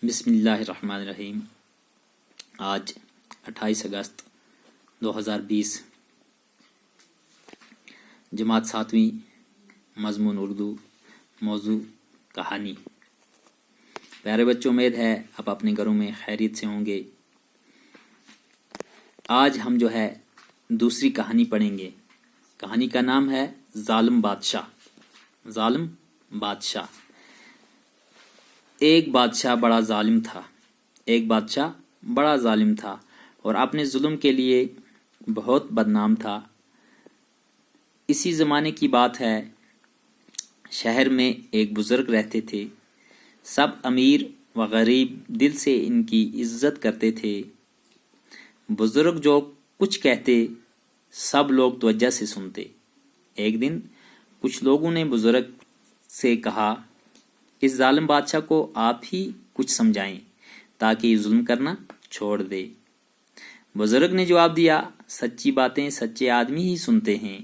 بسم اللہ الرحمن الرحیم۔ آج 28 اگست 2020، جماعت 7ویں، مضمون اردو، موضوع کہانی۔ پیارے بچوں، امید ہے آپ اپنے گھروں میں خیریت سے ہوں گے۔ آج ہم جو ہے دوسری کہانی پڑھیں گے۔ کہانی کا نام ہے ظالم بادشاہ۔ ظالم بادشاہ۔ ایک بادشاہ بڑا ظالم تھا۔ ایک بادشاہ بڑا ظالم تھا اور اپنے ظلم کے لیے بہت بدنام تھا۔ اسی زمانے کی بات ہے، شہر میں ایک بزرگ رہتے تھے۔ سب امیر و غریب دل سے ان کی عزت کرتے تھے۔ بزرگ جو کچھ کہتے سب لوگ توجہ سے سنتے۔ ایک دن کچھ لوگوں نے بزرگ سے کہا، اس ظالم بادشاہ کو آپ ہی کچھ سمجھائیں تاکہ یہ ظلم کرنا چھوڑ دے۔ بزرگ نے جواب دیا، سچی باتیں سچے آدمی ہی سنتے ہیں۔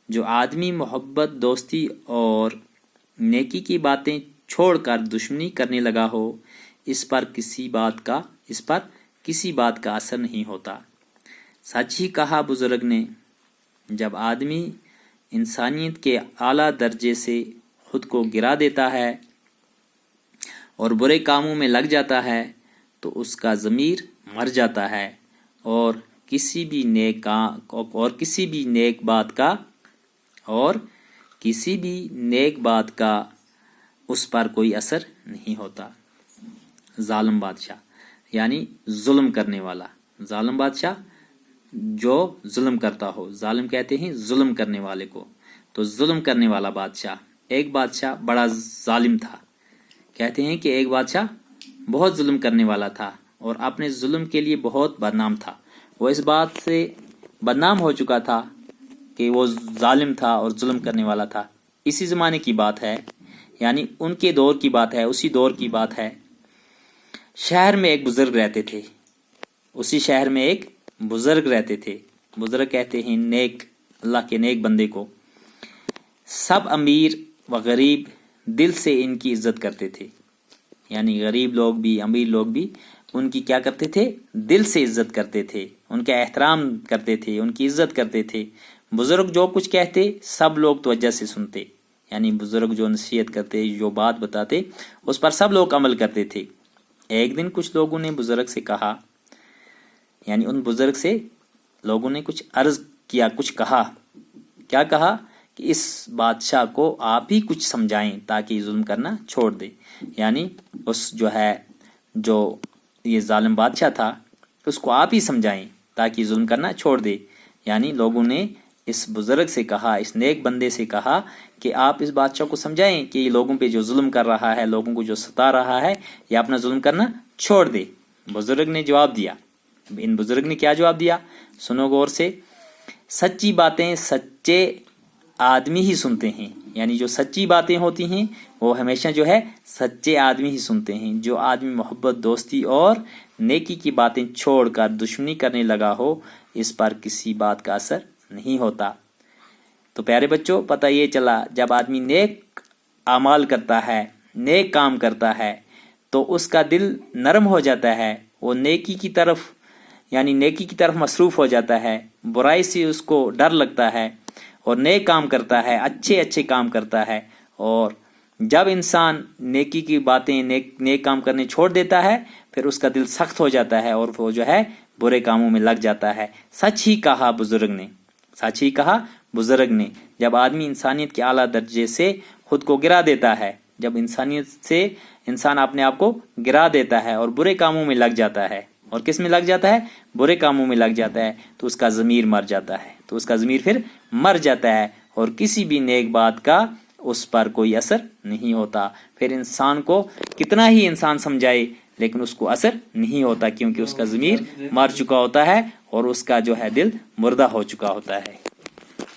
جو آدمی محبت، دوستی اور نیکی کی باتیں چھوڑ کر دشمنی کرنے لگا ہو، اس پر کسی بات کا اثر نہیں ہوتا۔ سچ ہی کہا بزرگ نے۔ جب آدمی انسانیت کے اعلیٰ درجے سے خود کو گرا دیتا ہے اور برے کاموں میں لگ جاتا ہے تو اس کا ضمیر مر جاتا ہے اور کسی بھی نیک بات کا اس پر کوئی اثر نہیں ہوتا۔ ظالم بادشاہ یعنی ظلم کرنے والا۔ ظالم بادشاہ جو ظلم کرتا ہو، ظالم کہتے ہیں ظلم کرنے والے کو، تو ظلم کرنے والا بادشاہ۔ ایک بادشاہ بڑا ظالم تھا۔ کہتے ہیں کہ ایک بادشاہ بہت ظلم کرنے والا تھا اور اپنے ظلم کے لیے بہت بدنام تھا۔ وہ اس بات سے بدنام ہو چکا تھا کہ وہ ظالم تھا اور ظلم کرنے والا تھا۔ اسی زمانے کی بات ہے، یعنی ان کے دور کی بات ہے، اسی دور کی بات ہے۔ شہر میں ایک بزرگ رہتے تھے۔ اسی شہر میں ایک بزرگ رہتے تھے۔ بزرگ کہتے ہیں نیک، اللہ کے نیک بندے کو۔ سب امیر و غریب دل سے ان کی عزت کرتے تھے، یعنی غریب لوگ بھی امیر لوگ بھی ان کی کیا کرتے تھے؟ دل سے عزت کرتے تھے، ان کا احترام کرتے تھے، ان کی عزت کرتے تھے۔ بزرگ جو کچھ کہتے سب لوگ توجہ سے سنتے، یعنی بزرگ جو نصیحت کرتے، جو بات بتاتے، اس پر سب لوگ عمل کرتے تھے۔ ایک دن کچھ لوگوں نے بزرگ سے کہا، یعنی ان بزرگ سے لوگوں نے کچھ عرض کیا، کچھ کہا۔ کیا کہا؟ کہ اس بادشاہ کو آپ ہی کچھ سمجھائیں تاکہ یہ ظلم کرنا چھوڑ دے۔ یعنی جو یہ ظالم بادشاہ تھا، اس کو آپ ہی سمجھائیں تاکہ ظلم کرنا چھوڑ دے۔ یعنی لوگوں نے اس بزرگ سے کہا، اس نیک بندے سے کہا کہ آپ اس بادشاہ کو سمجھائیں کہ یہ لوگوں پہ جو ظلم کر رہا ہے، لوگوں کو جو ستا رہا ہے، یہ اپنا ظلم کرنا چھوڑ دے۔ بزرگ نے جواب دیا۔ ان بزرگ نے کیا جواب دیا؟ سنو غور سے۔ سچی باتیں سچے آدمی ہی سنتے ہیں، یعنی جو سچی باتیں ہوتی ہیں وہ ہمیشہ جو ہے سچے آدمی ہی سنتے ہیں۔ جو آدمی محبت، دوستی اور نیکی کی باتیں چھوڑ کر دشمنی کرنے لگا ہو، اس پر کسی بات کا اثر نہیں ہوتا۔ تو پیارے بچوں، پتہ یہ چلا، جب آدمی نیک اعمال کرتا ہے، نیک کام کرتا ہے، تو اس کا دل نرم ہو جاتا ہے، وہ نیکی کی طرف مصروف ہو جاتا ہے، برائی سے اس کو ڈر لگتا ہے اور نیک کام کرتا ہے، اچھے کام کرتا ہے۔ اور جب انسان نیکی کی باتیں، نیک کام کرنے چھوڑ دیتا ہے، پھر اس کا دل سخت ہو جاتا ہے اور وہ جو ہے برے کاموں میں لگ جاتا ہے۔ سچ ہی کہا بزرگ نے۔ جب آدمی انسانیت کے اعلیٰ درجے سے خود کو گرا دیتا ہے، جب انسانیت سے انسان اپنے آپ کو گرا دیتا ہے اور برے کاموں میں لگ جاتا ہے، اور کس میں لگ جاتا ہے؟ برے کاموں میں لگ جاتا ہے، تو اس کا ضمیر پھر مر جاتا ہے اور کسی بھی نیک بات کا اس پر کوئی اثر نہیں ہوتا۔ پھر انسان کو کتنا ہی انسان سمجھائے لیکن اس کو اثر نہیں ہوتا، کیونکہ اس کا ضمیر مر چکا ہوتا ہے اور اس کا جو ہے دل مردہ ہو چکا ہوتا ہے۔